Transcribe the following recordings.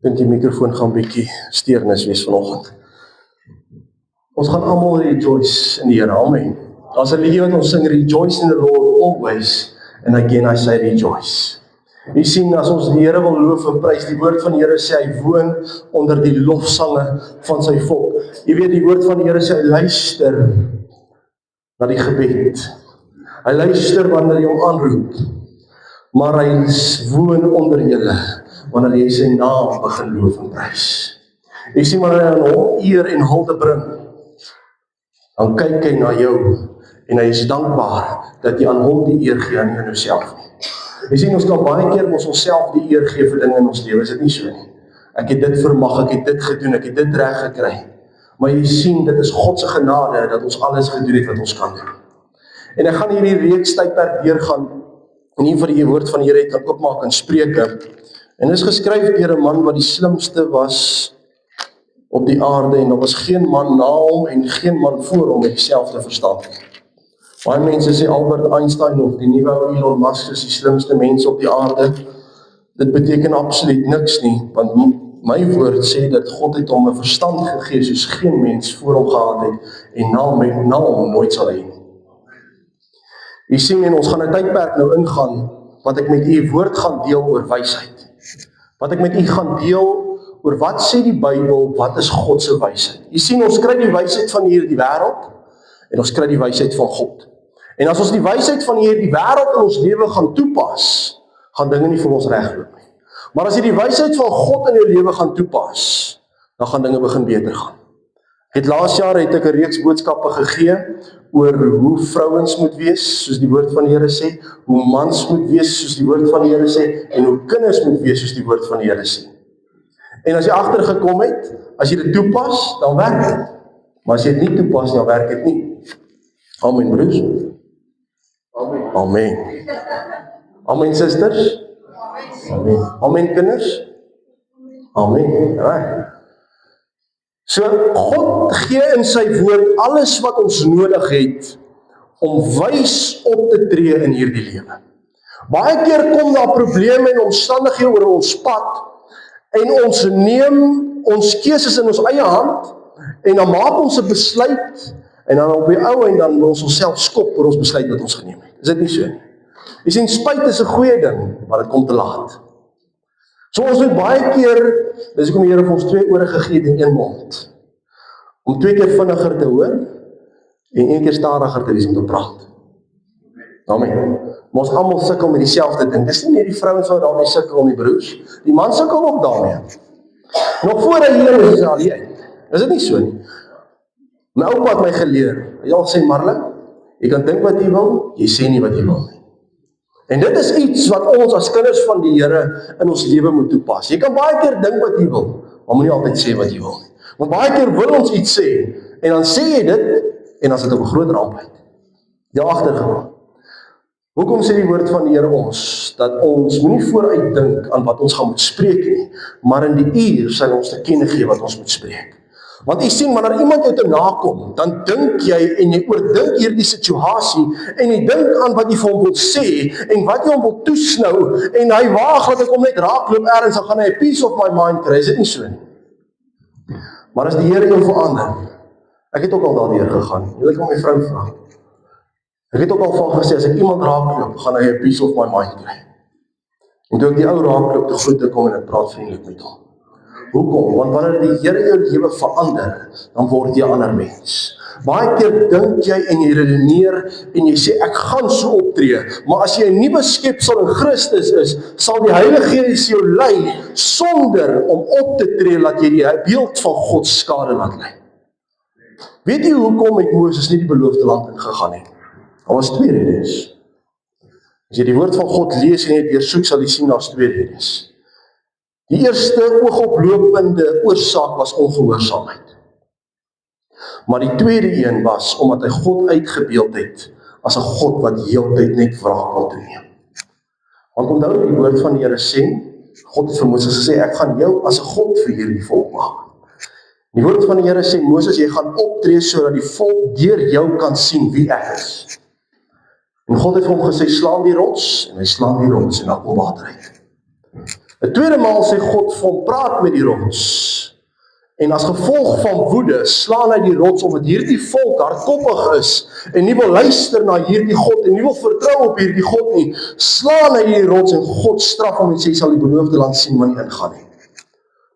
Dink die microfoon gaan bietjie steurnis wees vanoggend. Ons gaan almal rejoice in die Here, amen. Daar's 'n liedjie wat ons sing, rejoice in the Lord always, and again I say rejoice. Jy sien, as ons die Here wil loof en prys, die woord van die Here sê, hy woon onder die lofsange van sy volk. Jy weet, die woord van die Here sê, hy luister na die gebed. Hy luister wanneer jy hom aanroep, maar hy woon onder julle, wanneer jy sy naam begin loof en prys. Jy sien, wanneer hy aan hom eer en hulde bring, dan kyk hy na jou, en hy is dankbaar, dat jy aan hom die eer gee, aan jou self nie. Jy sien, ons kan baie keer ons onsself die eer gee vir dinge in ons lewe, is dit nie so nie? Ek het dit vermag, ek het dit gedoen, ek het dit reg gekry. Maar jy sien, dit is God se genade, dat ons alles gedoen het wat ons kan doen. En ek gaan hierdie reeks tydperk deurgaan, en nie vir die woord van die Here kan oopmaak in Spreuke. En is geskryf deur 'n man wat die slimste was op die aarde, en daar was geen man na hom en geen man voor hom met dieselfde verstand. Baie mense sê Albert Einstein of die nuwe Elon Musk is die slimste mens op die aarde. Dit beteken absoluut niks nie, want my woord sê dat God het hom 'n verstand gegee soos geen mens voor hom gehad het en na hom nooit sal hê. Jy sien, en ons gaan 'n tydperk nou ingaan wat ek met u woord gaan deel oor wysheid. Wat ek met u gaan deel oor wat sê die Bybel, wat is God se wysheid. Jy sien, ons kry die wysheid van hierdie wêreld en ons kry die wysheid van God. En as ons die wysheid van hierdie wêreld in ons lewe gaan toepas, gaan dinge nie vir ons regloop nie. Maar as jy die wysheid van God in jou lewe gaan toepas, dan gaan dinge begin beter gaan. Laas jaar het ek 'n reeks boodskappe gegee oor hoe vrouens moet wees, soos die woord van die Here sê, hoe mans moet wees, soos die woord van die Here sê, en hoe kinders moet wees, soos die woord van die Here sê. En as jy agtergekom het, as jy dit toepas, dan werk dit. Maar as jy dit nie toepas, dan werk dit nie. Amen, broers. Amen. Amen. Amen, susters. Amen. Amen, kinders. Amen. Right. So, God gee in sy woord alles wat ons nodig het om wys op te tree in hierdie lewe. Baie keer kom daar probleme en omstandighede oor ons pad en ons neem ons keuses in ons eie hand en dan maak ons 'n besluit en dan op die ou en dan wil ons onsself skop oor ons besluit wat ons geneem het. Is dit nie so nie? Jy sien, spyt is 'n goeie ding, maar dit kom te laat. So ons moet baie keer, dis hoekom die Here vir ons 2 ore gegee het en 1 mond, om 2 keer vinniger te hoor en 1 keer stadiger te wees om te praat. Amen. Maar ons almal sukkel met dieselfde ding. Dis nie net die vrouens wat daarmee sukkel om die broers. Die man sukkel ook daarmee. Nog voor hy hier is al uit. Is dit nie so nie? My oupa het my geleer. Hy al sê, Marlin, jy kan dink wat jy wil, jy sê nie wat jy wil nie. En dit is iets wat ons as kinders van die Here in ons lewe moet toepas. Jy kan baie keer dink wat jy wil, maar moenie altyd sê wat jy wil nie. Want baie keer wil ons iets sê, en dan sê jy dit, en dan sit op 'n groot ramp uit. Jy agtergekom. Hoekom sê die woord van die Here ons, dat ons moenie vooruit dink aan wat ons gaan moet spreek nie, maar in die uur sal ons te kenne gee wat ons moet spreek. Want jy sien, wanneer iemand jou te nakom, dan dink jy en jy oordink hierdie situasie, en jy dink aan wat jy vir hom wil sê, en wat jy hom wil toesnou, en hy waag dat ek hom net raakloop ergens, dan gaan hy 'n peace of my mind kry, is dit nie so nie? Maar as die Here jou verander, ek het ook al daardeur gegaan, jy kan my vrou vra, ek het ook al van gesê, as ek iemand raakloop, gaan hy 'n peace of my mind kry. En toe ek die ou raakloop, te groete kom en ek praat vriendelik met hom. Hoekom? Want wanneer die Here jou lewe verander, dan word jy 'n ander mens. Baie keer dink jy en jy redeneer en jy sê, ek gaan so optree, maar as jy 'n nuwe skepsel in Christus is, sal die Heilige Gees jou lei, sonder om op te tree, dat jy die beeld van God skade laat lei. Weet jy hoekom het Moses nie die beloofde land ingegaan nie? Daar was 2 redes. As jy die woord van God lees en jy deursoek, sal jy sien daar's 2 redes. Die eerste oogoplopende oorsaak was ongehoorsaamheid. Maar die tweede een was, omdat hy God uitgebeeld het, as 'n God wat heeltyd net wraak wil neem. Want onthou, die woord van die Here sê, God het vir Moses gesê, ek gaan jou as 'n God vir hierdie volk maak. Die woord van die Here sê, Moses, jy gaan optree sodat die volk deur jou kan sien wie ek is. En God het vir hom gesê, slaan die rots, en hy slaan die rots, en dan kom water uit. 'n tweede maal sê God vir hom, praat met die rots. En as gevolg van woede, slaan hy die rots, omdat hierdie volk hardkoppig is, en nie wil luister na hierdie God, en nie wil vertrou op hierdie God nie, slaan hy die rots, en God straf hom, en sê, sal die beloofde land sien, maar nie ingaan nie.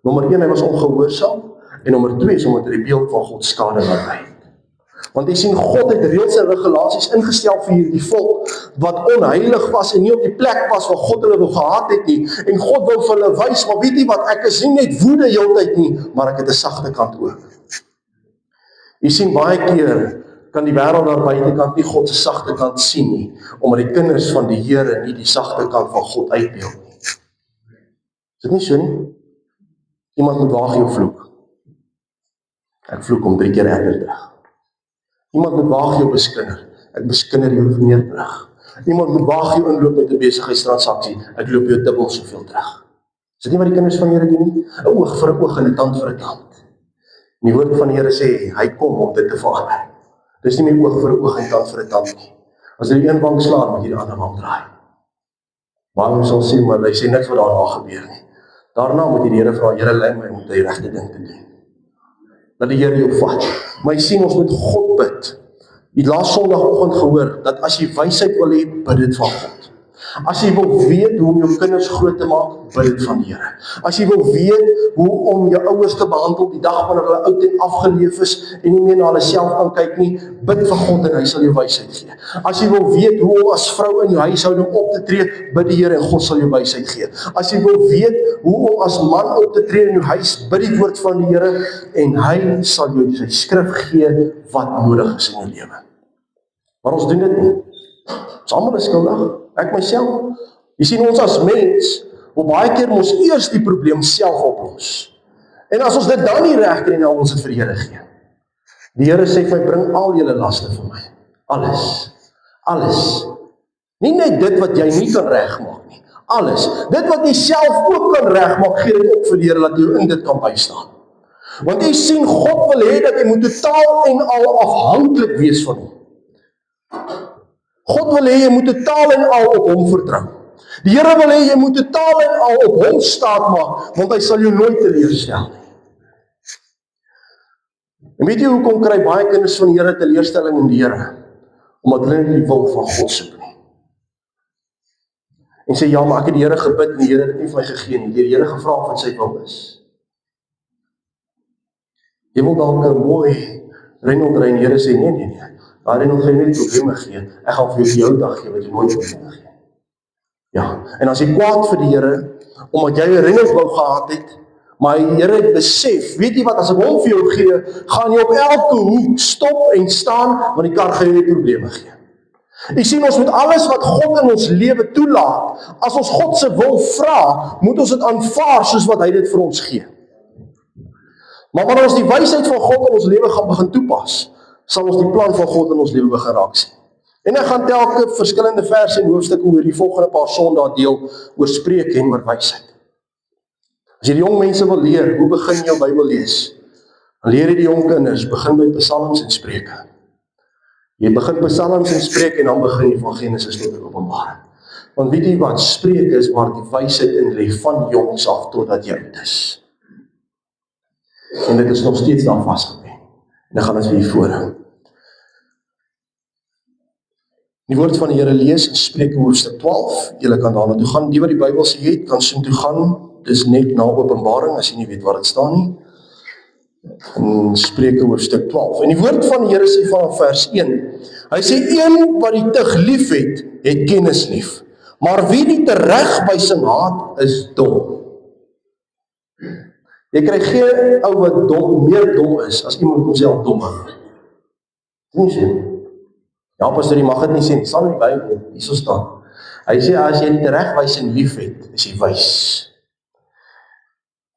Nommer 1, hy was ongehoorsaam, en nommer 2 is omdat hy die beeld van God skade laat lei. Want jy sien, God het reëls en regulasies ingestel vir hierdie volk, wat onheilig was en nie op die plek was waar God hulle wil gehad het nie, en God wil vir hulle wys, maar weet jy wat, ek is nie net woede heeltyd nie, maar ek het 'n sagte kant ook. Jy sien, baie keer kan die wêreld daar buitekant nie God se sagte kant sien nie, omdat die kinders van die Here nie die sagte kant van God uitbeeld nie. Is dit nie so nie? Iemand moet waag jou vloek. Ek vloek om 3 keer erger terug. Iemand moet waag jou beskinder. Ek beskinder jou meer terug. Iemand moet waag jou inloop met 'n besigheidstransaksie. Ek loop jou dubbel soveel terug. Is dit nie wat die kinders van die Here doen nie? 'n oog vir 'n oog en 'n tand vir 'n tand. En die woord van die Here sê, hy kom om dit te verander. Dis nie meer oog vir 'n oog en tand vir 'n tand nie. As jy die een wang slaan, moet jy die ander wang draai. Waarom sal sê, maar hy sê niks wat daarna gebeur nie. Daarna moet jy die Here vra, Here lei my om die regte ding te doen. Dat die Here jou vat. Maar jy sien, ons moet God bid. Die laas Sondagoggend gehoor, dat as jy wysheid wil hê, bid dit van God. As jy wil weet hoe om jou kinders groot te maak, bid dit van die Here. As jy wil weet hoe om jou ouers te behandel die dag wanneer hulle oud en afgeleef is en nie meer na hulle self kan kyk nie, bid vir God en hy sal jou wysheid gee. As jy wil weet hoe om as vrou in jou huishouding op te tree, bid die Here en God sal jou wysheid gee. As jy wil weet hoe om as man op te tree in jou huis, bid die woord van die Here en hy sal jou sy skrif gee wat nodig is in jou lewe. Maar ons doen dit nie. Ons almal is skuldig. Ek myself. Jy sien, ons as mens, wil baie keer ons eers die probleem self oplos. En as ons dit dan nie reg kry, dan ons dit vir die Here gee. Die Here sê vir my, bring al julle laste vir my. Alles. Alles. Nie net dit wat jy nie kan regmaak nie. Alles. Dit wat jy self ook kan regmaak, gee dit op vir die Here, dat jy in dit kan bystaan. Want jy sien, God wil hê dat jy moet totaal en al afhanklik wees van hom. God wil hê jy moet totaal en al op hom vertrou. Die Here wil hê jy moet totaal en al op hom staat maak, want hy sal jou nooit teleurstel nie. En weet jy hoekom kry baie kinders van die Here teleurstelling in die Here? Omdat hulle nie die wil van God soek nie. En sê, ja, maar ek het die Here gebid en die Here het nie vir my gegee nie. Die Here gevra wat sy wil is. Jy wil dalk 'n mooi Renault ry en die Here sê, nee. Daar Renault gaan jy net probleme gee. Ek gaan vir jou dag gee wat jy nooit probleme gee. Ja, en as jy kwaad vir die Here, omdat jy 'n Renault wou gehad het, maar die Here het besef, weet jy wat, as ek hom vir jou gee, gaan jy op elke hoek stop en staan, want die kar gaan jy nie probleme gee. Jy sien, ons moet alles wat God in ons lewe toelaat, as ons God se wil vra, moet ons dit aanvaar soos wat hy dit vir ons gee. Maar wanneer ons die wysheid van God in ons lewe gaan begin toepas, sal ons die plan van God in ons lewe begin raak sien. En ek gaan telke verskillende verse en hoofstukke oor die volgende paar Sondae deel oor Spreuke en oor wysheid. As jy die jong mense wil leer, hoe begin jy jou Bybel lees? Dan leer jy die jong kinders, begin met Psalms en Spreuke. Jy begin Psalms en Spreuke en dan begin jy van Genesis tot Openbaring. Want weet jy wat, Spreuke is waar die wysheid in lê van jongs af totdat jy oud is. En dit is nog steeds daar vasgepen. En dan gaan ons weer voorhou. Die woord van die Here lees in Spreuke hoofstuk 12. Julle kan daarna toe gaan. Die wat die Bybel se het, kan soheen toe gaan. Dis net na Openbaring, as jy nie weet waar dit staan nie. In Spreuke hoofstuk 12. En die woord van die Here sê vanaf vers 1. Hy sê, een wat die tug lief het kennis lief. Maar wie nie tereg by sy haat, is dom. Jy kry geen ou wat dom, meer dom is, as iemand homself dom hou. Nie sê. Ja, pastor, jy mag dit nie sê nie. Sal in die Bybel, hierso staan. Hy sê, as jy teregwys en lief het, is jy wys.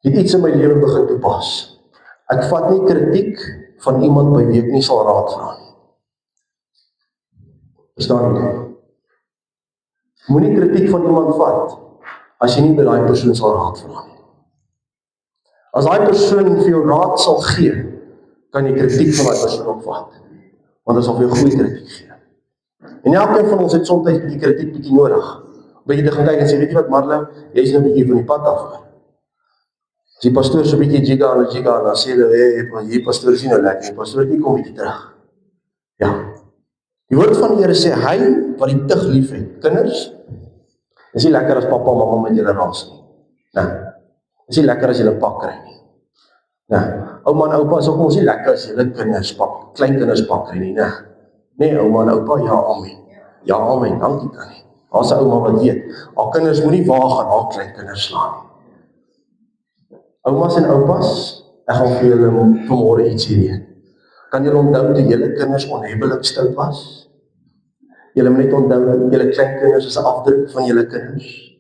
Ek het iets in my lewe begin toepas. Ek vat nie kritiek van iemand by wie ek nie sal raad vra nie. Verstaan jy? Moenie kritiek van iemand vat, as jy nie by daai persoon sal raad vra nie. As daai persoon vir jou raad sal gee, kan jy kritiek van daai persoon opvat. Want hy sal vir jou goeie kritiek gee. En elkeen van ons het soms 'n bietjie kritiek bietjie nodig. Bietjie te gaan kyk en sê, weet jy wat Marlo, jy is nou 'n bietjie van die pad af. As die pastoor so 'n bietjie jigga, dan sê hulle, hey, hier pastoor is nie nou lekker nie, pastoor, jy kom bietjie terug. Ja. Die woord van die Here sê, hy wat die tug lief het, kinders, is nie lekker as pappa en mamma met julle raas nie. Nee. Is nie lekker as julle pak kry nie. Nee. Ouma en oupa is ook ons nie lekker as julle kinders pak, kleinkinders pak kry nie, nee. Nee, ouma en oupa, ja, amen. Ja, amen, dankie tannie. Daar's 'n ouma wat weet, haar kinders moet nie waag aan haar kleinkinders slaan nie. Oumas en oupas, ek gaan vir julle vanmôre iets hierdie. Kan julle onthou toe julle kinders onhebbelik stout was? Julle moet net onthou dat julle kleinkinders is 'n afdruk van julle kinders.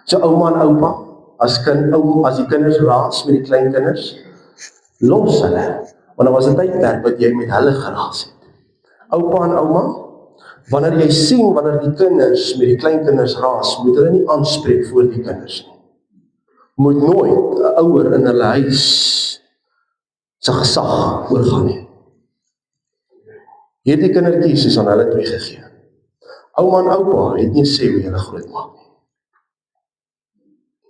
So ouma en oupa, as die kinders raas met die kleinkinders, los hulle, want daar was 'n tydperk wat jy met hulle geraas het. Oupa en ouma, wanneer jy sien wanneer die kinders met die kleinkinders raas, moet hulle nie aanspreek voor die kinders nie. Moet nooit 'n ouer in hulle huis sy gesag oorgaan nie. Hierdie kindertjies is aan hulle twee gegee. Ouma en oupa het nie sê hoe hulle groot maak nie.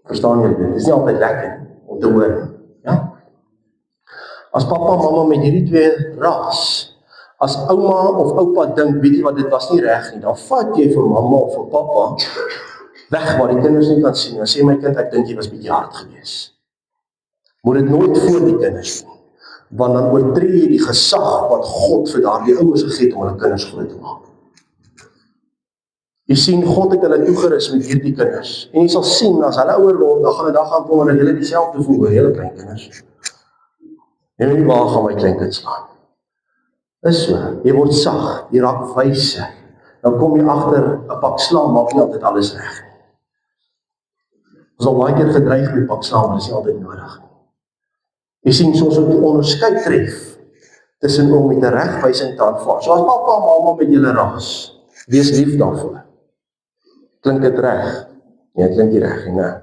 Verstaan julle dit? Dit is nie altyd lekker om te hoor nie. Ja? As pappa en mamma met hierdie twee raas, as ouma of oupa dink, weet jy wat, dit was nie reg nie, dan vat jy vir mamma of vir pappa weg waar die kinders nie kan sien. Dan sê my kind, ek dink jy was bietjie hard gewees. Moet dit nooit voor die kinders nie, want dan oortree jy die gesag wat God vir daardie ouers gegee het om hulle kinders groot te maak. Jy sien, God het hulle toegerus met hierdie kinders. En jy sal sien, as hulle ouer word, dan gaan 'n dag gaan kom en hulle dieselfde voel oor hulle kleinkinders. Jy weet nie waar gaan my kleinkind slaan. Is so, jy word sag, jy raak wyser. Dan kom jy agter 'n pak slaam maak nie altyd alles reg nie. Ons al baie keer gedreig met pak slaam, maar dis nie altyd nodig nie. Jy sien, soos ons onderskeid tref tussen om met 'n regwysing te aanvaar. So as pappa en mamma met julle raas, wees lief daarvoor. Klink dit reg? Nee, dit klink nie reg nie, nee.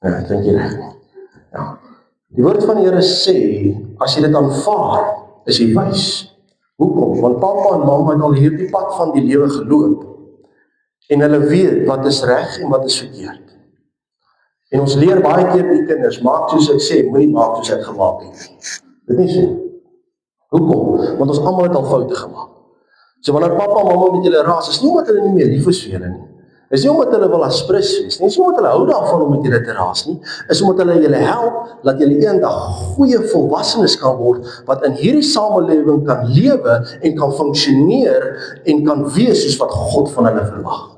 Nee, dit klink nie reg nie. Ja. Die woord van die Here sê, as jy dit aanvaar, is jy wys. Hoekom? Want pappa en mamma het al hierdie pad van die lewe geloop. En hulle weet wat is reg en wat is verkeerd. En ons leer baie keer die kinders, maak soos ek sê, moenie maak soos ek gemaak het. Dit nie so. Hoekom? Want ons almal het al foute gemaak. So wanneer pappa en mamma met julle raas, is nie omdat hulle nie meer lief is vir julle nie. Is nie omdat hulle wil aspris wees nie, is nie omdat hulle hou daarvan om met julle te raas nie, is omdat hulle julle help, dat julle eendag goeie volwassenes kan word, wat in hierdie samelewing kan lewe en kan funksioneer en kan wees soos wat God van hulle verwag.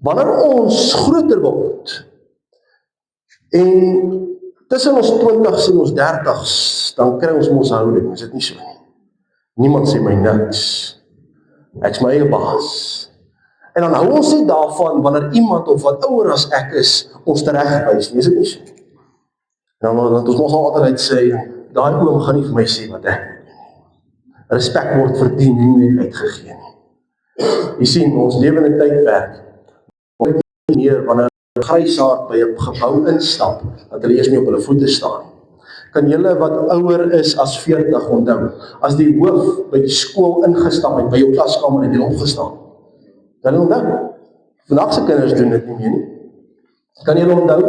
Wanneer ons groter word, en tussen ons 20s en ons 30s, dan kry ons houding, is dit nie so nie. Niemand sê my niks. Ek's my eie baas. En dan hou ons nie daarvan, wanneer iemand of wat ouer as ek is, ons teregwys nie, is dit nie so. En dan ons mos altyd sê, daai oom gaan nie vir my sê wat ek moet doen. Respek word verdien, nie uitgegee nie. Jy sien, ons lewe in 'n tydperk, wanneer 'n grysaard by 'n gebou instap, dat hulle eers nie op hulle voete staan nie. Kan julle wat ouer is as 40 onthou, as die hoof by die skool ingestap het, by jou klaskamer het hy opgestaan. Kan julle onthou? Vandag se kinders doen dit nie meer nie. Kan julle onthou,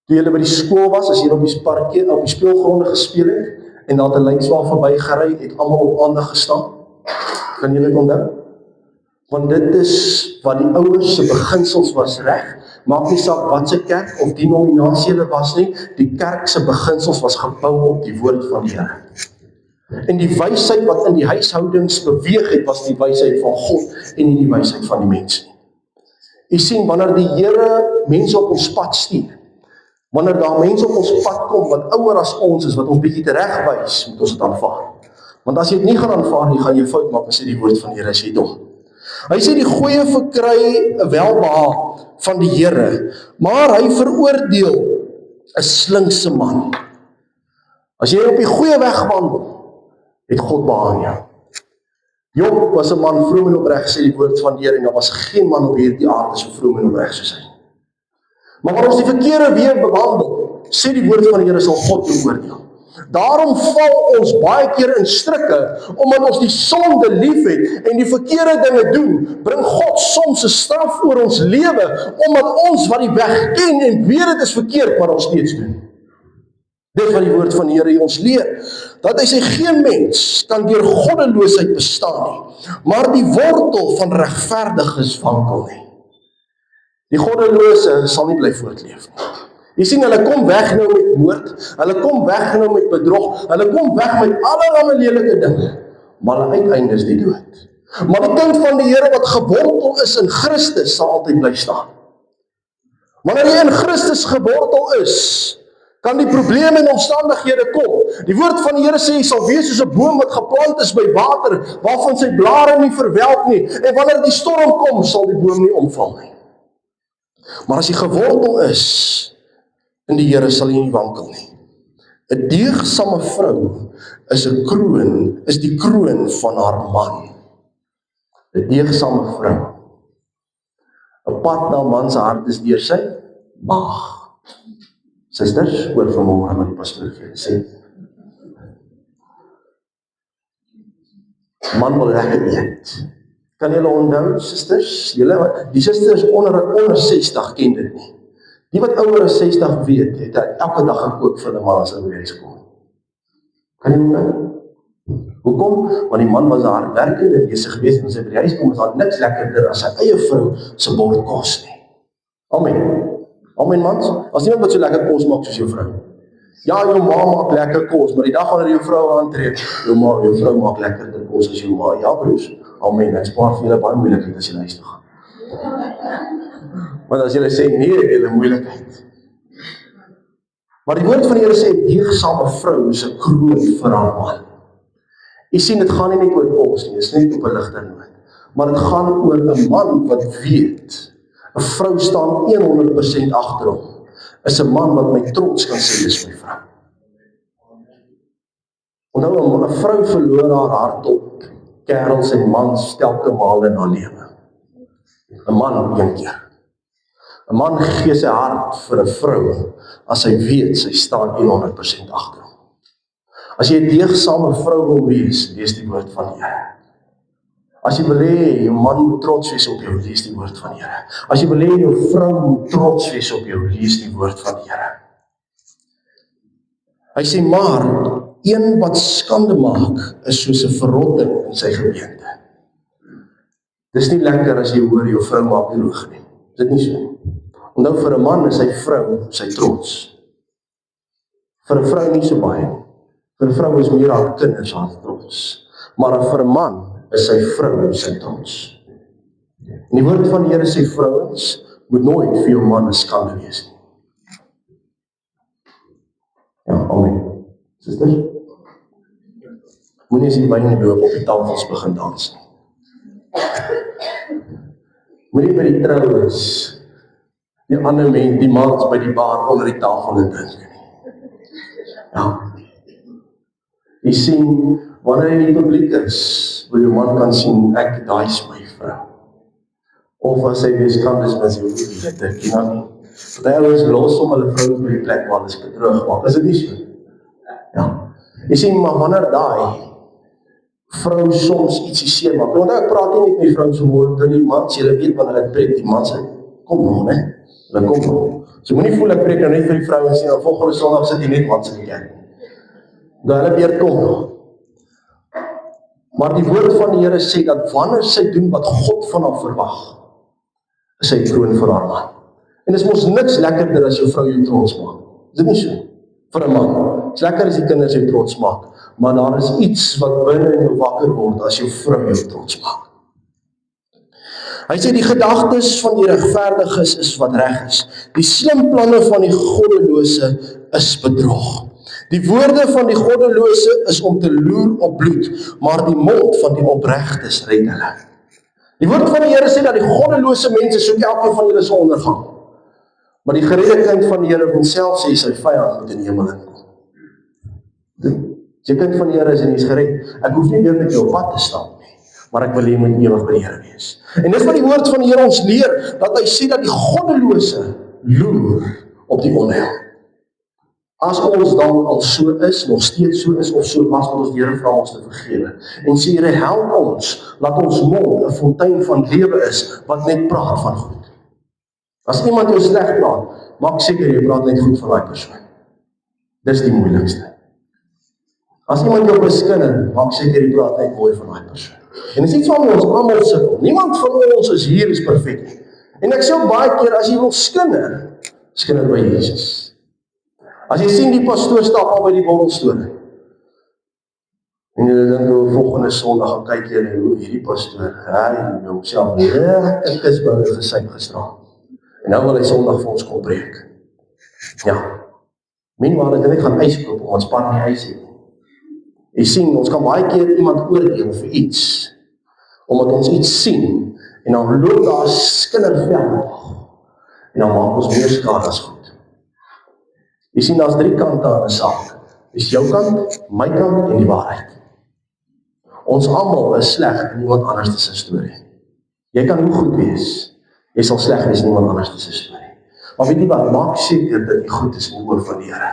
toe julle by die skool was, as julle op die parkie, op die speelgronde gespeel het, en daar 'n leidswaal verby gery, het almal op aandag gestaan? Kan julle dit onthou? Want dit is wat die ouers se beginsels was reg. Maak nie saak wat se kerk of denominasie hulle was nie, die kerk se beginsels was gebou op die woord van die Here. En die wysheid wat in die huishoudings beweeg het, was die wysheid van God en nie die wysheid van die mens nie. Jy sien, wanneer die Here mense op ons pad stuur, wanneer daar mense op ons pad kom wat ouer as ons is, wat ons bietjie teregwys, moet ons dit aanvaar. Want as jy dit nie gaan aanvaar nie, gaan jy fout maak, as jy die woord van die Here sê dom. Hy sê die goeie verkry 'n welbehaag van die Here, maar hy veroordeel 'n slinkse man. As jy op die goeie weg wandel, het God behaag jou. Job was 'n man vroom en opreg, sê die woord van die Here, en daar was geen man op hierdie aarde so vroom en opreg soos hy. Maar wanneer ons die verkeerde weë bewandel, sê die woord van die Here, sal God jou oordeel. Daarom val ons baie keer in strikke, omdat ons die sonde liefhet en die verkeerde dinge doen, bring God soms 'n straf oor ons lewe, omdat ons wat die weg ken en weet dit is verkeerd, maar ons steeds doen. Dit wat die woord van die Here ons leer, dat hy sê geen mens kan deur goddeloosheid bestaan nie, maar die wortel van regverdiges wankel nie. Die goddelose sal nie bly voortleef nie. Jy sien, hulle kom weg nou met moord, hulle kom weg nou met bedrog, hulle kom weg met allerlei lelike dinge, maar hulle uiteinde is die dood. Maar die kind van die Here wat gewortel is in Christus sal altyd bly staan. Wanneer jy in Christus gewortel is, kan die probleme en omstandighede kom. Die woord van die Here sê, jy sal wees soos 'n boom wat geplant is by water, waarvan sy blare nie verwelk nie, en wanneer die storm kom, sal die boom nie omval nie. Maar as jy gewortel is in die Here, sal jy nie wankel nie. 'n Deegsame vrou is die kroon van haar man. 'n Deegsame vrou. 'n Pad na man se hart is deur sy maag. Susters, hoor vanmôre wat die pastoor vir julle sê. Man wil lekker eet. Kan julle onthou, susters? Die susters onder 60 ken dit nie. Die wat ouer as 60 weet, het elke dag gekook vir hulle man as hulle by huis kom. Kan jy onthou? Hoekom? Want die man was hard werkend en besig geweest en as hy by die huis kom, is daar niks lekkerder as sy eie vrou se bord kos nie. Amen. Amen, mans. As niemand wat so lekker kos maak soos jou vrou. Ja, jou ma maak lekker kos, maar die dag wanneer jou vrou aantree, jou vrou maak lekkerder kos as jou ma. Ja, broers. Amen. Hy spaar vir julle baie moeilikheid as jy huis toe gaan. Want as julle sê nee, het julle moeilikheid. Maar die woord van die Here sê, deegsame vrou is 'n kroon vir haar man. Jy sien, dit gaan nie net oor kos nie, dit is net op 'n ligter noot. Maar dit gaan oor 'n man wat weet, 'n vrou staan 100% agter hom, is 'n man wat my trots kan sê, dis my vrou. Onthou, 'n vrou verloor haar hart op kerels en mans telke male in haar lewe. 'n Man een keer. 'n Man gee sy hart vir 'n vrou, as hy weet, sy staan 100% agter hom. As jy 'n deegsame vrou wil wees, lees die woord van die Here. As jy wil hê, jou man moet trots wees op jou, lees die woord van die Here. As jy wil hê, jou vrou moet trots wees op jou, lees die woord van die Here. Hy sê, maar, een wat skande maak, is soos 'n verrotting in sy gemeente. Dis nie lekker as jy hoor, jou vrou maak droog nie. Is dit nie so nie? Onthou, vir 'n man is sy vrou sy trots. Vir 'n vrou nie so baie nie. Vir 'n vrou is meer haar kinders haar trots. Maar vir 'n man is sy vrou sy trots. En die woord van die Here sê, vrouens moet nooit vir jou man 'n skande wees nie. Ja, amen. Susters? Moenie as die wyn loop op die tafels begin dans nie. Moenie by die troues die ander mense, die mans by die bar onder die tafel en drink nie. Ja. Jy sien, wanneer jy in die publiek is, wil jou man kan sien, daai is my vrou. Of as hy wees kan, is mens jou nie, dit jy nou nie. Terwyl ons los om hulle vrouens by die plek waar hulle is bedroog maak, is dit nie so? Ja. Jy sien, maar wanneer daai vrou soms ietsie seer maak, want ek praat nie met my vrou so mooi, dat die mans, julle weet wanneer ek preek, die mans sê, kom nou, né? Hulle kom nou. So moenie voel ek preek nou net vir die vrou en sê, volgende Sondag sit jy net mans in die kerk. Dat hulle weer kom nou. Maar die woord van die Here sê, dat wanneer sy doen wat God van haar verwag, is sy kroon vir haar man. En dit is mos niks lekkerder as jou vrou jou trots maak. Is dit nie so? Vir 'n man. Het is lekker as die kinders jou trots maak, maar daar is iets wat binne in jou wakker word as jou vrou jou trots maak. Hy sê die gedagtes van die regverdiges is wat reg is. Die slim planne van die goddelose is bedrog. Die woorde van die goddelose is om te loer op bloed, maar die mond van die opregtes red hulle. Die woord van die Here sê dat die goddelose mense soek elkeen van julle se ondergang. Maar die geredde kind van die Here wil self sê sy vyand moet in die hemel inkom. As jy kind van die Here is en jy is gered, ek hoef nie meer met jou op pad te stap nie, maar ek wil jy moet ewig by die Here wees. En dis wat die woord van die Here ons leer, dat hy sê dat die goddelose loer op die onheil. As ons dan al so is, nog steeds so is, of so was, wat ons die Here vra ons te vergewe. En sê, Here, help ons, laat ons mond 'n fontein van lewe is, wat net praat van goed. As iemand jou sleg praat, maak seker jy praat net goed van daai persoon. Dis die moeilikste. As iemand jou beskinder, maak seker jy praat net mooi van daai persoon. En dis iets waarmee ons almal sukkel. Niemand van ons is hier is perfek nie. En ek sê ook baie keer, as jy wil skinder by Jesus. As jy sien die pastoor stap al by die borrelstoel, en jy dink, volgende Sondag gaan kyk jy en hoe hierdie pastoor, hy homself lekker kusboude gesuip gestraal. En nou wil hy Sondag vir ons kom preek. Ja, minwaar dat hy net gaan ys koop, om ons pan nie ys het. Jy sien, ons kan baie keer iemand oordeel vir iets, omdat ons iets sien, en dan loop daar skinderveld, en dan maak ons meer skade as goed. Jy sien, daar's 3 kante aan 'n saak. Dis jou kant, my kant en die waarheid. Ons almal is sleg in iemand anders se storie. Jy kan hoe goed wees, jy sal sleg wees in iemand anders se storie. Maar weet jy wat, maak seker dat jy goed is in die oë van die Here.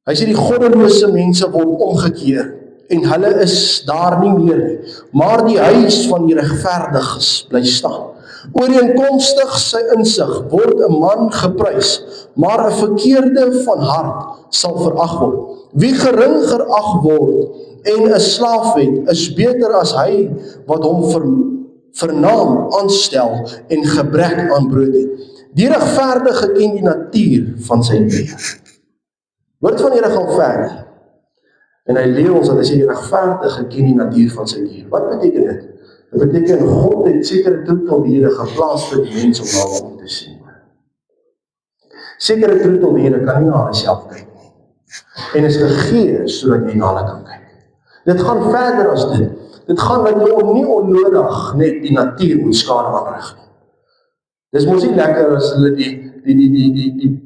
Hy sê die goddelose mense word omgekeer, en hulle is daar nie meer nie, maar die huis van die regverdiges bly staan. Ooreenkomstig sy insig word 'n man geprys, maar 'n verkeerde van hart sal verag word. Wie gering geag word en 'n slaaf het, is beter as hy wat hom vernaam aanstel en gebrek aan brood het. Die regverdige ken die natuur van sy dier. Woord van die Here gaan verder. En hy leer ons dat hy sê die regverdige ken die natuur van sy dier. Wat beteken dit? Dit beteken God het sekere troeteldiere geplaas vir die mens om na hom te sien. Sekere troeteldiere kan nie na hulle self kyk nie. En is gegee sodat jy na hulle kan kyk. Dit gaan verder as dit. Dit gaan dat jy nie onnodig net die natuur moet skade aanrig nie. Dis mos nie lekker as hulle die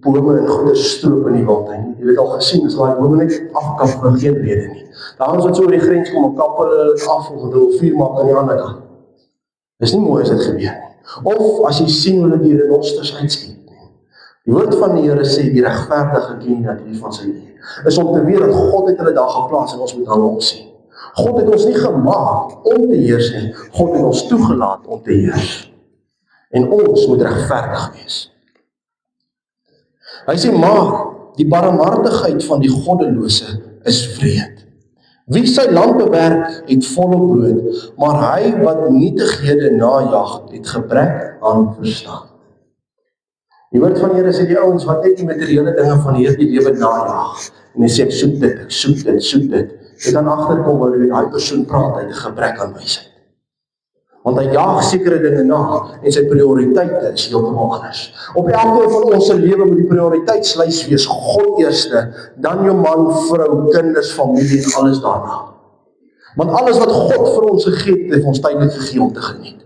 bome en goeie stroop in die wild nie. Jy het al gesien, as daai bome net afkap vir geen rede nie. Daar is wat so oor die grens kom en kap hulle af of hulle vuur maak aan die ander kant. Dis nie mooi as dit gebeur nie. Of as jy sien hoe hulle die renosters uitskiet nie. Die woord van die Here sê die regverdige ken die natuur van sy dier. Is om te weet dat God het hulle daar geplaas en ons moet hulle opsien. God het ons nie gemaak om te heers nie. God het ons toegelaat om te heers. En ons moet regverdig wees. Hy sê, maar die barmhartigheid van die goddelose is wreed. Wie sy land bewerk, het volop brood, maar hy wat nietighede najag, het gebrek aan verstand. Die woord van die Here sê die ouens wat net die materiële dinge van hierdie lewe najag, en hy sê, ek soek dit, ek soek dit, soek dit. Jy kan agterkom waar jy daai persoon praat uit 'n gebrek aan wysheid. Want hy jaag sekere dinge na, en sy prioriteite is heeltemal anders. Op elkeen van ons se lewe moet die prioriteitslys wees, God eerste, dan jou man, vrou, kinders, familie en alles daarna. Want alles wat God vir ons gegee het, ons tydlik gegee om te geniet.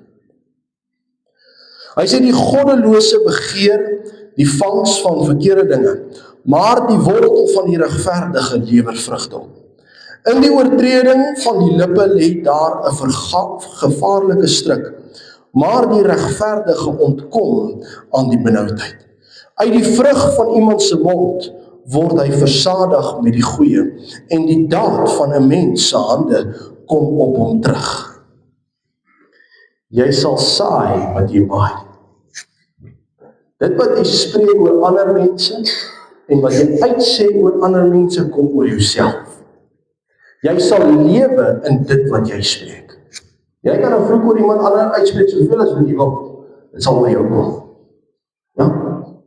Hy sê die goddelose begeer die vangs van verkeerde dinge, maar die wortel van die regverdige lewer vrugte op. In die oortreding van die lippe lê daar 'n gevaarlike stryk, maar die regverdige ontkom aan die benoudheid. Uit die vrug van iemand se mond word hy versadig met die goeie, en die daad van 'n mens se hande kom op hom terug. Jy sal saai wat jy maai. Dit wat jy spreek oor ander mense, en wat jy uitsê oor ander mense, kom oor jouself. Jy sal lewe in dit wat jy spreek. Jy kan 'n vloek oor iemand ander uitspreek soveel as wat jy wil. Dit sal by jou kom. Ja,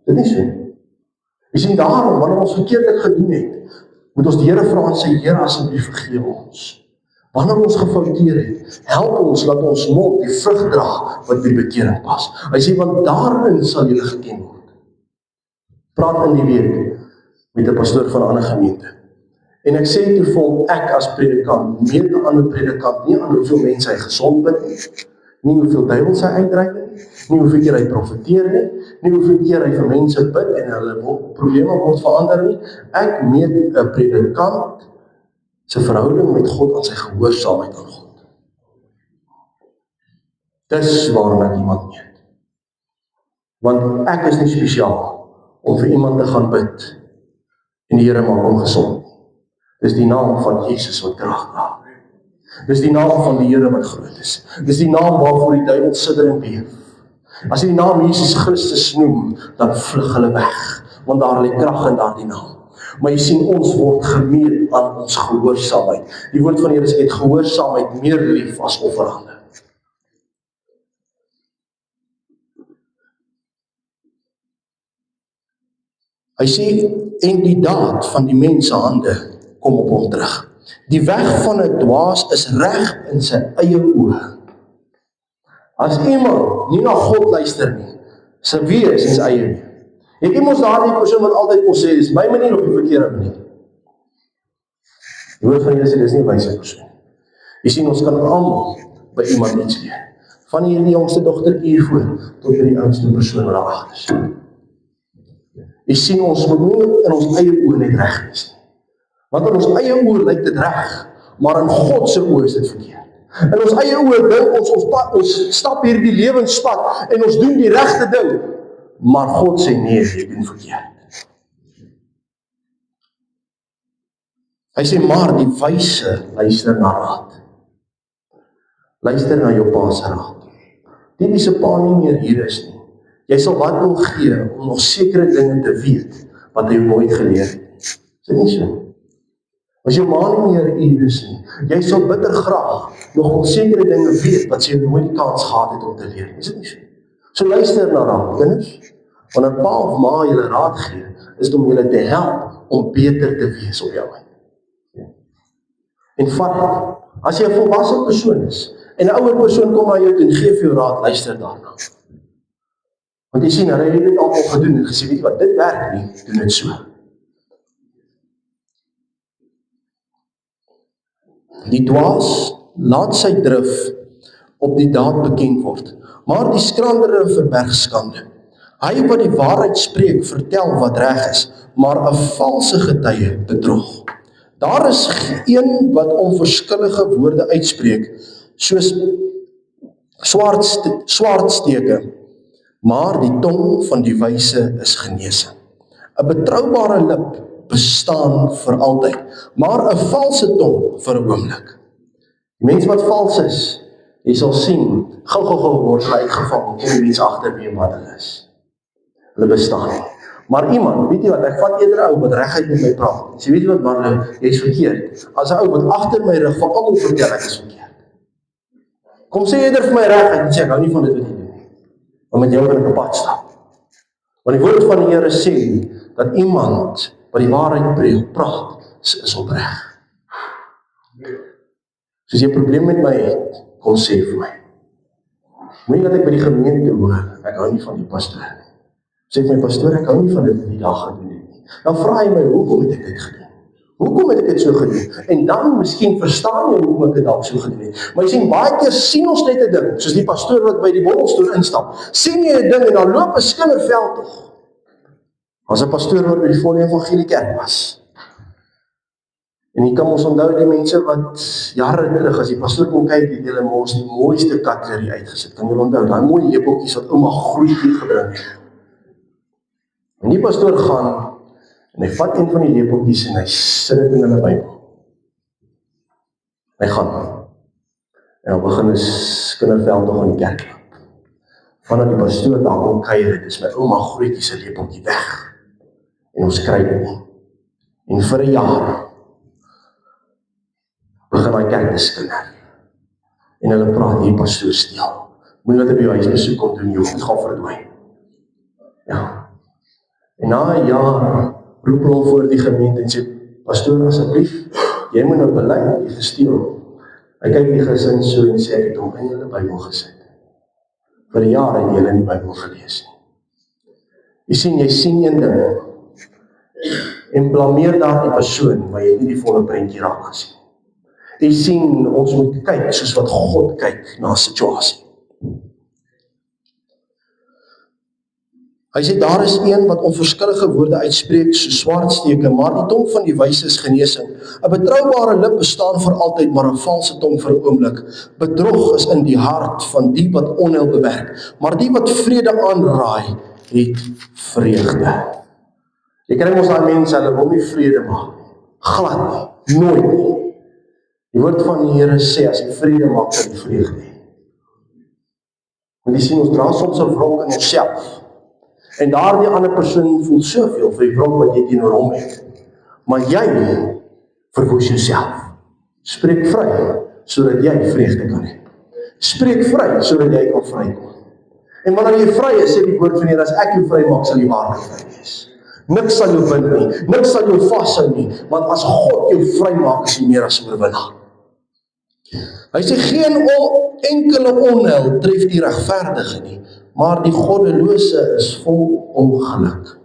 dit is so. Jy sien daarom, wanneer ons verkeerd gedoen het, moet ons die Here vra en sê, Here, asseblief vergewe ons. Wanneer ons gefouteer het, help ons, laat ons mond die vrug dra wat by bekering pas. Hy sê, want daarin sal julle geken word. Praat in die week met 'n pastoor van 'n ander gemeente. En ek sê toe vir hom, ek as predikant, meer 'n ander predikant, nie aan hoeveel mense hy gesond bid nie hoeveel duiwels hy uitdryf nie hoeveel keer hy profeteer nie hoeveel keer hy vir mense bid en hulle probleme word verander nie. Ek meet 'n predikant se verhouding met God aan sy gehoorsaamheid aan God. Dis waarna ek iemand meet. Want ek is nie spesiaal om vir iemand te gaan bid en die Here maak hom gesond. Dis die naam van Jesus wat krag dra. Dis die naam van die Here wat groot is. Dis die naam waarvoor die duiwel sidder en beef. As jy die naam Jesus Christus noem, dan vlug hulle weg, want daar lê krag in daardie naam. Maar jy sien, ons word gemeet aan ons gehoorsaamheid. Die woord van die Here sê, het gehoorsaamheid meer lief as offerande. Hy sê, en die daad van die mens se hande kom op hom terug. Die weg van 'n dwaas is reg in sy eie oë. As iemand nie na God luister nie, sy wees in sy eie nie. Ek het ons daardie persoon wat altyd ons sê, dis my manier op die verkeerde manier. Die woord van die Here sê, dis nie 'n wyse persoon. Jy sien, ons kan almal by iemand iets leer. Van hierdie jongste dogtertjie hiervoor, tot by die oudste persoon wat daar agter is. Jy sien, ons moet nie in ons eie oë net reg wees nie. Want in ons eie oë lyk dit reg, maar in God se oë is dit verkeerd. In ons eie oë dink ons stap hierdie lewenspad en ons doen die regte ding, maar God sê nee, jy doen verkeerd. Hy sê, maar die wyse luister na raad. Luister na jou pa se raad. Die se pa nie meer hier is nie. Jy sal wat wil gee om nog sekere dinge te weet wat hy jou nooit geleer het. Is dit nie so? As jou ma nie meer hier is nie, jy sal bitter graag nog wel sekere dinge weet wat sy nooit die kans gehad het om te leer. Is dit nie so? So luister na raad, kinders. Wanneer pa of ma julle raad gee, is dit om julle te help om beter te wees op jou eie. En vat dit. As jy 'n volwasse persoon is en 'n ouer persoon kom na jou toe en gee vir jou raad, luister daarna. Want jy sien, hulle het dit al gedoen en gesê, weet jy wat, dit werk nie, doen dit so. Die dwaas laat sy drif op die daad bekend word, maar die skrandere verberg skande. Hy wat die waarheid spreek, vertel wat reg is, maar 'n valse getuie bedrog. Daar is een wat onverskillige woorde uitspreek, soos swaardsteke, maar die tong van die wyse is genesing. 'n Betroubare lip bestaan vir altyd, maar 'n valse tong vir 'n oomblik. Die mens wat vals is, jy sal sien, gou word hulle uitgevang, om die mens agter wie wat hulle is. Hulle bestaan nie. Maar iemand, weet jy wat, ek vat eerder 'n ou wat reguit met my praat. Sê, weet jy wat, Marlo, jy is verkeerd. As 'n ou wat agter my rug van almal vertel, ek is verkeerd. Kom sê eerder vir my reguit, en sê, ek hou nie van dit wat jy doen nie. Maar met jou kan ek op pad stap. Want die woord van die Here sê, dat iemand wat die waarheid praat, is opreg. Soos jy 'n probleem met my het, kom sê vir my. Moenie dat ek by die gemeente hoor, ek hou nie van die pastoor nie. Sê my pastoor, ek hou nie van dit wat die dag gedoen het nie. Dan vra hy my, hoekom het ek dit gedoen? Hoekom het ek dit so gedoen? En dan miskien verstaan jy hoekom ek dit dalk so gedoen het. Maar jy sien, baie keer sien ons net 'n ding, soos die pastoor wat by die borrelstoel instap. Sien jy 'n ding en dan loop 'n skinderveld tog. As 'n pastoor wat by die volle evangelie kerk was. En jy kan ons onthou die mense wat jare terug, as die pastoor kom kyk, het hulle mos die mooiste katlerie uitgesit. Kan jy onthou, daai mooi lepeltjies wat ouma Groetjie gebring het. En die pastoor gaan, en hy vat een van die lepeltjies en hy sit dit in hulle Bybel. Hy gaan. En dan begin 'n kinderveld nog in die kerk. Vanaf die pastoor daar kom kuier, dit is my ouma Groetjie se lepeltjie weg. En ons kry dit nie. En vir 'n jaar begin hy kerk te skinder. En hulle praat, hier pastoor steel. Moenie dat hy by jou huis besoek kom doen, jy moet gaan verdwyn. Ja. En na 'n jaar roep hulle voor die gemeente en sê, pastoor, asseblief, jy moet nou bely, jy gesteel. Hy kyk die gesin so en sê, ek het hom in julle Bybel gesit. Vir 'n jaar het julle nie Bybel gelees nie. Jy sien een ding, en blameer daar die persoon, maar jy het nie die volle prentjie raak gesien. Jy sien, ons moet kyk soos wat God kyk na 'n situasie. Hy sê, daar is een wat onverskillige woorde uitspreek, so swaardsteke, maar die tong van die wyse is genesing. 'n Betroubare lip bestaan vir altyd, maar 'n valse tong vir 'n oomblik. Bedrog is in die hart van die wat onheil bewerk, maar die wat vrede aanraai, het vreugde. Jy kry mos daai mense, hulle wil nie vrede maak nie. Glad nie, nooit nie. Die woord van die Here sê, as jy vrede maak, sal jy vreugde hê. Want jy sien, ons dra soms 'n wrok in onsself. En daardie ander persoon voel soveel vir die wrok wat jy teenoor hom het. Maar jy verwoes jouself. Spreek vry, sodat jy vreugde kan hê. Spreek vry, sodat jy kan vrykom. En wanneer jy vry is, sê die woord van die Here, as ek jou vry maak, sal jy waarlik vry wees. Niks sal jou bind nie, niks sal jou vashou nie, want as God jou vry maak, is jy meer as 'n oorwinnaar. Hy sê, geen enkele onheil tref die regverdige nie, maar die goddelose is vol ongeluk.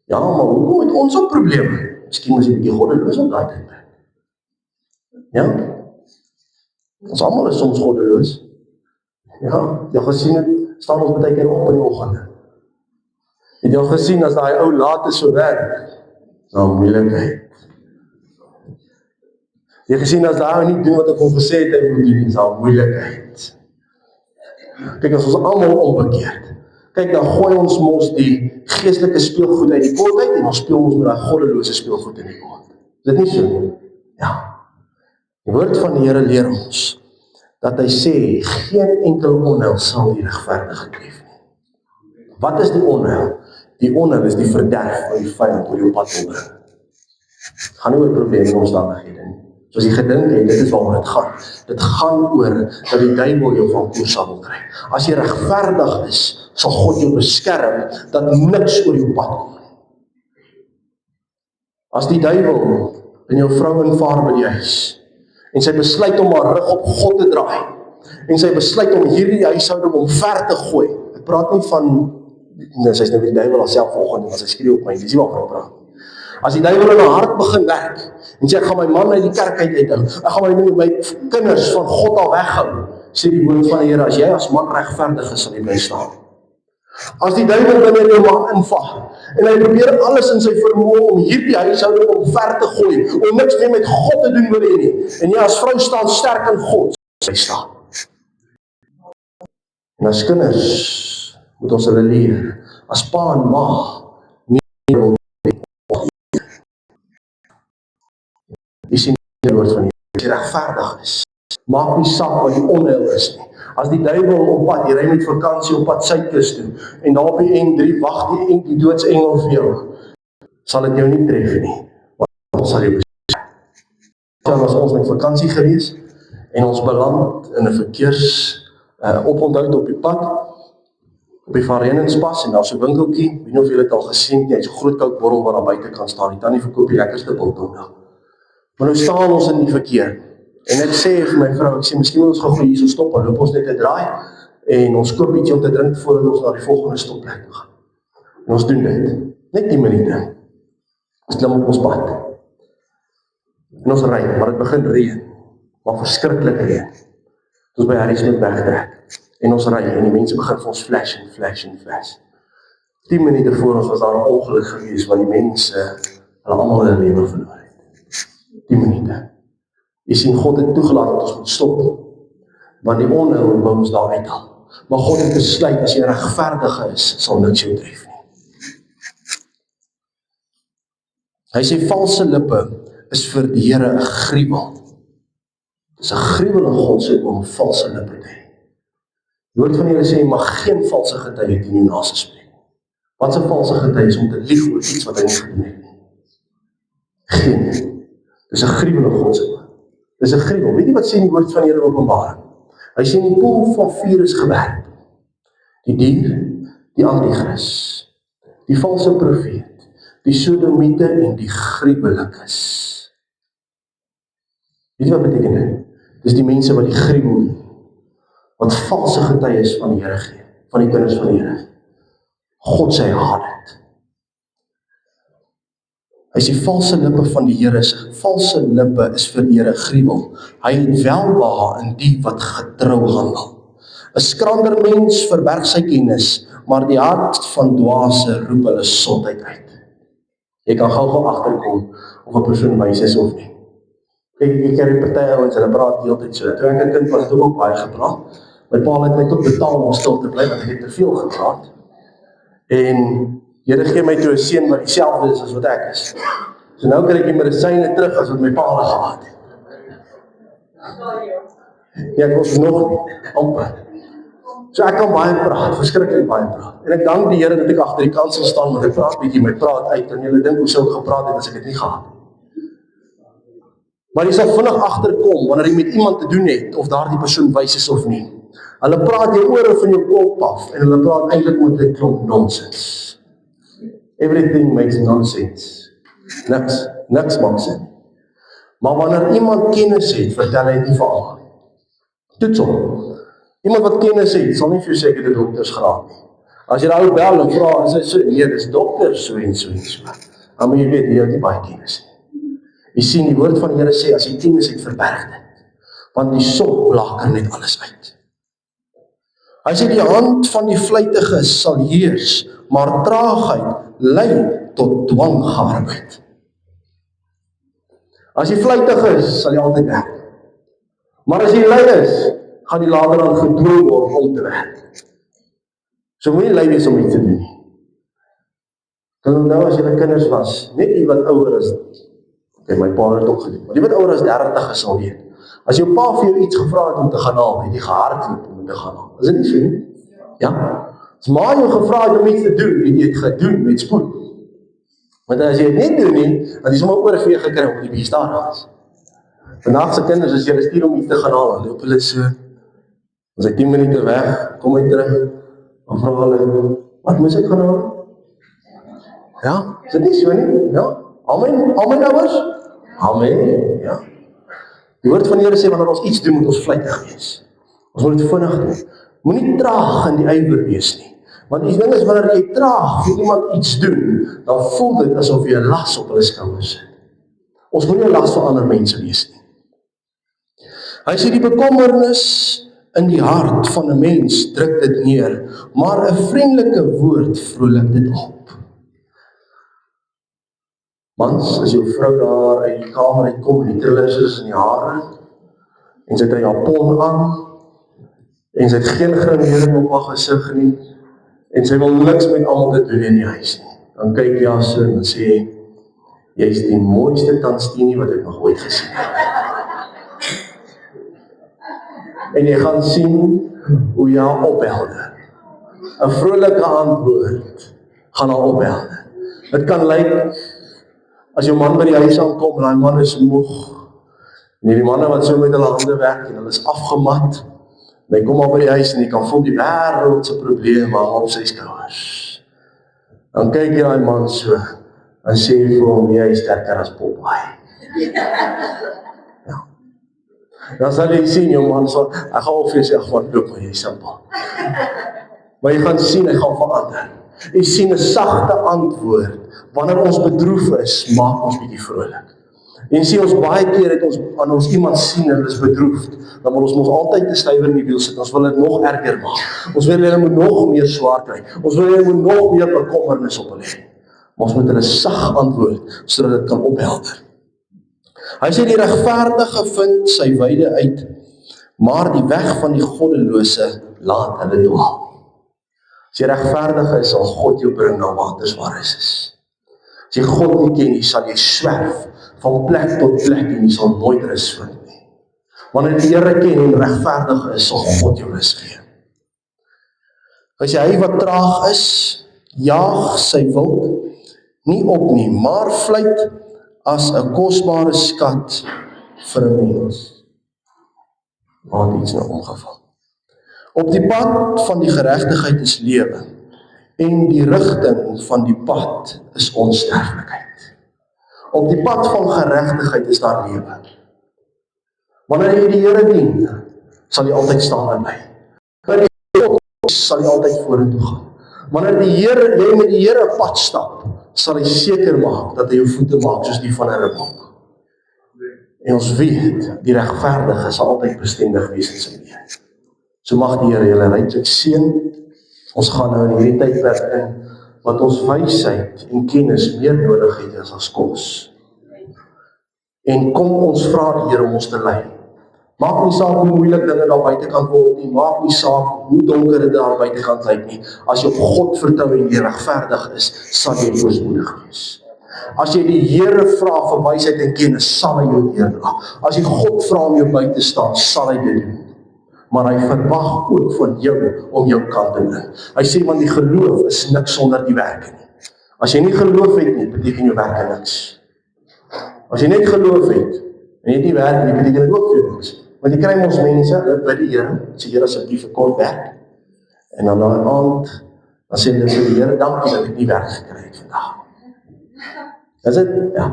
Ja, maar hoekom het ons ook probleme? Miskien was jy 'n bietjie goddeloos op daai tyd. Ja? Ons almal is soms goddeloos. Ja, jy gesien het, staan ons baie keer op in die oggende. Het jy al gesien, as daai ou laat is so werk, dan moeilikheid. Jy gesien, as daai ou nie doen wat ek hom gesê het, hy moet doen, dan moeilikheid. Kyk, as ons almal onbekeerd, kyk, dan gooi ons mos die geestelike speelgoed uit die pot uit, en ons speel ons met daai goddelose speelgoed in die pot. Is dit nie so? Ja. Die woord van die Here leer ons, dat hy sê, geen enkel onheil sal die regverdige tref nie. Wat is die onheil? Die onheil is die verderf van die vyand oor jou pad onderbring. Het gaan nie oor probleme en omstandighede nie. Soos jy gedink het, dit is waarom dit gaan. Dit gaan oor dat die duiwel jou van koers sal kry. As jy regverdig is, sal God jou beskerm, dat niks oor jou pad kom nie. As die duiwel in jou vrou invaar by die huis, en sy besluit om haar rug op God te draai, en sy besluit om hierdie huishouding omver te gooi. Ek praat nie van, sy is nou die duiwel haarself vanoggend, maar sy skree op my, dis nie waarvan ek praat. As die duiwel in haar hart begin werk, en sê, ek gaan my man uit die kerk uithou, ek gaan my kinders van God al weghou, sê die woord van die Here, as jy as man regverdig is, sal jy bly staan. As die duiwel binne jou man inval, en hy probeer alles in sy vermoë om hierdie huishouding omver te gooi, om niks meer met God te doen wil hê nie, en jy as vrou staan sterk in God, sal jy staan. En as kinders, moet ons hulle leer, as pa en ma, nie wil jy sien die woord van die Here, as jy regverdig is, maak nie saak wat die onheil is nie. As die duiwel op pad, jy ry met vakansie op pad Suidkus toe, en daar op die N3 wag die doodsengel vir jou, sal dit jou nie tref nie, want ons sal jou beskerm. Dan was ons met vakansie gewees, en ons beland in 'n verkeers oponthoud op die pad, op die Van Rensburg, en daar is 'n winkeltjie, weet nie of julle dit al gesien het, jy het so 'n groot koud bottel wat daar buite kan staan, die tannie verkoop die lekkerste biltong daar. Maar nou staan ons in die verkeer, en ek sê vir my vrou, ek sê, miskien moet ons gou hier so stop, en loop ons net 'n draai, en ons koop ietsie om te drink, voordat ons na die volgende stopplek toe gaan. En ons doen dit, net 10 minute, ons klim op ons pad, en ons ry, maar het begin reën, maar verskriklik reën. Ons by Harrismith wegtrek, en ons ry, en die mense begin vir ons flash en flash en flash. 10 minute voor ons was daar 'n ongeluk gewees, waar die mense, hulle almal hulle lewe verloor het. 10 minute. Jy sien, God het toegelaat dat ons moet stop, want die onheil wou ons daar uithaal. Maar God het besluit, as jy regverdig is, sal niks jou tref nie. Hy sê, valse lippe is vir die Here 'n gruwel. Dit is 'n gruwel in God se om valse lippe te hê. Die woord van die Here sê, jy mag geen valse getuie teen jou naaste spreek. Wat is 'n valse getuie? Is om te lieg oor iets wat hy nie gedoen het nie. Geen. Dit is 'n gruwel in God se oë. Dit is 'n gruwel. Weet jy wat sê die woord van die Here in Openbaring? Hy sê, die poel van vuur is gewerp. Die dier, die antichrist, die valse profeet, die sodomiete en die gruwelikes. Weet jy wat beteken dit? Dis die mense wat die gruwel doen, wat valse getuies van die Here gee, van die kinders van die Here. God sy haat dit. Hy sê, valse lippe van die Here, valse lippe is vir die Here gruwel. Hy het welbehae in die wat getrou handel. 'n Skrander mens verberg sy kennis, maar die hart van dwaase roep hulle sondheid uit. Jy kan gou agterkom of 'n persoon wys is of nie. Kyk, ek ken die party ouens, hulle praat heeltyd so. Toe ek 'n kind was, het ek ook baie gepraat. My pa het my tot betaal om stil te bly, want ek het te veel gepraat. En Here gee my toe 'n seun wat dieselfde is as wat ek is. So nou kry ek die medisyne terug as wat my pa gehad het. Ja, ek was nog nie, amper. So ek kan baie praat, verskriklik baie praat. En ek dank die Here dat ek agter die kansel staan, want ek praat bietjie my praat uit, en julle dink hoe sou ek gepraat het as ek dit nie gehad het. Maar jy sal vinnig agterkom, wanneer jy met iemand te doen het, of daardie persoon wys is of nie. Hulle praat jou ore van jou kop af, en hulle praat eintlik met 'n klomp nonsens. Everything makes nonsense. Niks maak sin. Maar wanneer iemand kennis het, vertel hy nie vir almal. Toets hom. Iemand wat kennis het, sal nie vir jou sê ek het 'n doktersgraad nie. As jy daar bel en vra, en sê, nee, dis dokter, so en so en so. Maar jy weet, jy het nie baie kennis nie. Jy sien, die woord van die Here sê, as jy kennis het, verberg dit. Want die son blaker net alles uit. Hy sê, die hand van die vlytige sal heers, maar traagheid lei tot dwangarbeid. As jy vlytig is, sal jy altyd werk. Maar as jy lui is, gaan jy later dan gedwing word om te werk. So moet jy lui wees om iets te doen nie. Kan onthou as jy kinders was, net die wat ouer is, okay, my pa het het ook gedoen, maar die wat ouer as 30 is sal weet. As jou pa vir jou iets gevra het om te gaan haal, het jy gehardloop om te gaan haal. Is dit nie so nie? Ja? As ma jou gevra het om iets te doen, het jy het gedoen met spoed. Want as jy het nie doen nie, dan is jy maar oor vir jou gekry om die bietjie stadig is. Vandag se kinders, as jy stuur om iets te gaan haal, dan loop hulle so, as ek 10 minute weg, kom hy terug, dan vra hulle, wat moes ek gaan haal? Ja, is dit nie so nie? Ja, amen ouers? Amen, ja. Die woord van die Here sê, wanneer ons iets doen, moet ons vlytig wees. Ons moet dit vinnig doen. Moenie traag in die ywer wees nie. Want die ding is, wanneer jy traag vir iemand iets doen, dan voel dit asof jy 'n las op hulle skouers sit. Ons moet nie 'n las vir ander mense wees nie. Hy sê die bekommernis in die hart van 'n mens druk dit neer, maar 'n vriendelike woord vrolik dit op. Mans, as jou vrou daar uit die kamer uitkom en die trillers is in die hare, en sy het 'n japon aan, en sy het geen grimering op haar gesig nie, en sy wil niks met almal te doen in die huis nie. Dan kyk jy so en dan sê jy is die mooiste tanstienie wat ek nog ooit gesien het. En jy gaan sien hoe jy haar ophelder. 'n vrolike antwoord gaan haar ophelder. Dit kan lyk as jou man by die huis aankom en die man is moeg. En die manne wat so met hulle hande werk en hulle is afgemat. En hy kom al by die huis en jy kan voel die wêreld se probleme op sy skouers. Dan kyk jy daai man so en sê jy vir hom, jy is sterker as Popeye. Ja. Dan sal jy sien, jou man sal, hy gaan op vir sy gewoon loop, maar jy is simpel. Maar jy gaan sien, hy gaan verander. Jy sien 'n sagte antwoord, wanneer ons bedroef is, maak ons bietjie vrolik. En sien ons baie keer het ons, aan ons iemand sien en is bedroefd, dan wil ons altyd te stywer in die wiel sit, ons wil dit nog erger maak. Ons wil hulle moet nog meer swaar kry. Ons wil hulle moet nog meer bekommernis op hulle hê. Maar ons moet hulle sag antwoord, sodat dit kan ophelder. Hy sê die regverdige vind sy weide uit, maar die weg van die goddelose laat hulle dwaal. As jy regverdig is, sal God jou bring na waters waar rus is. As jy God nie ken nie, sal jy swerf van plek tot plek en jy sal nooit rus vind nie. Wanneer jy die Here ken en regverdig is, sal God jou rus gee. As hy wat traag is, jaag sy wild nie op nie, maar vlieg as 'n kosbare skat vir 'n mens. Waar iets nou omgeval. Op die pad van die geregtigheid is lewe, en die rigting van die pad is onsterflikheid. Op die pad van geregtigheid is daar lewe. Wanneer jy die Here dien, sal jy altyd staan en bly. Wanneer jy God sal jy altyd vorentoe gaan. Wanneer jy met die Here pad stap, sal hy seker maak dat hy jou voete maak soos die van 'n ribbok. En ons weet, die regverdige sal altyd bestendig wees in sy lewe. So mag die Here julle ryklik seën. Ons gaan nou in hierdie tydperk in, wat ons wysheid en kennis meer nodig het as kos. En kom ons vra die Here om ons te lei, Maak nie saak hoe moeilik dinge daar buitekant word nie, maak nie saak hoe donker dit daar buitekant lyk nie. As jy op God vertrou en jy regverdig is, sal jy voorspoedig wees. As jy die Here vra vir wysheid en kennis, sal hy jou deurdra. As jy God vra om jou by te staan, sal hy dit doen. Maar hy verwag ook van jou om jou kant te bring. Hy sê, want die geloof is niks sonder die werke nie. As jy nie geloof het nie, beteken jou werke niks. As jy net geloof het, en jy het nie werk nie, beteken dit ook vir niks. Want jy kry ons mense, hulle bid die Here, sê Here asseblief vir kort werk. En dan daai aand, dan sê hulle vir die Here, dankie dat ek nie werk gekry het vandag. Is dit? Ja.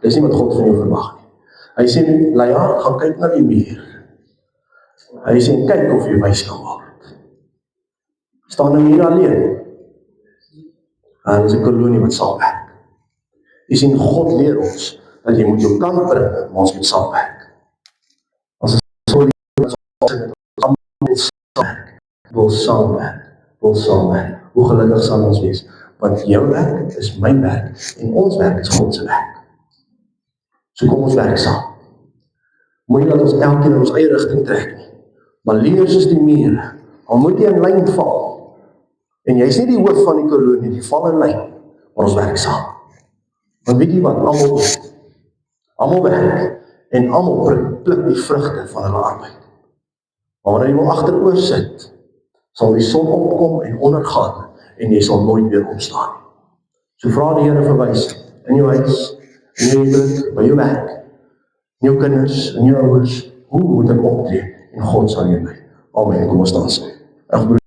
Dis nie wat God van jou verwag nie. Hy sê, Leia, gaan kyk na die muur. Hy sê, kyk of jy wys kan word. Staan die muur alleen. En dis 'n kolonie wat saamwerk. Jy sien, God leer ons, dat jy moet jou kant bring, maar ons moet saamwerk. Ons is so lief, ons wil saamwerk. Hoe gelukkig sal ons wees? Want jou werk is my werk, en ons werk is God se werk. So kom ons werk saam. Moenie dat ons elkeen in ons eie rigting trek nie. Maar leer soos die mure, al moet jy in lyn val. En jy is nie die hoof van die kolonie, die val in lyn, maar ons werk saam. Want weet jy wat, almal werk, en almal pluk die vrugte van hulle arbeid. Maar wanneer jy wil agteroor sit, sal die son opkom en ondergaan, en jy sal nooit weer opstaan. So vra die Here vir wysheid, in jou huis, in jou huwelik, by jou werk, in jou kinders, in jou ouers, hoe moet ek optree, en God sal jou lei. Amen, kom ons staan saam.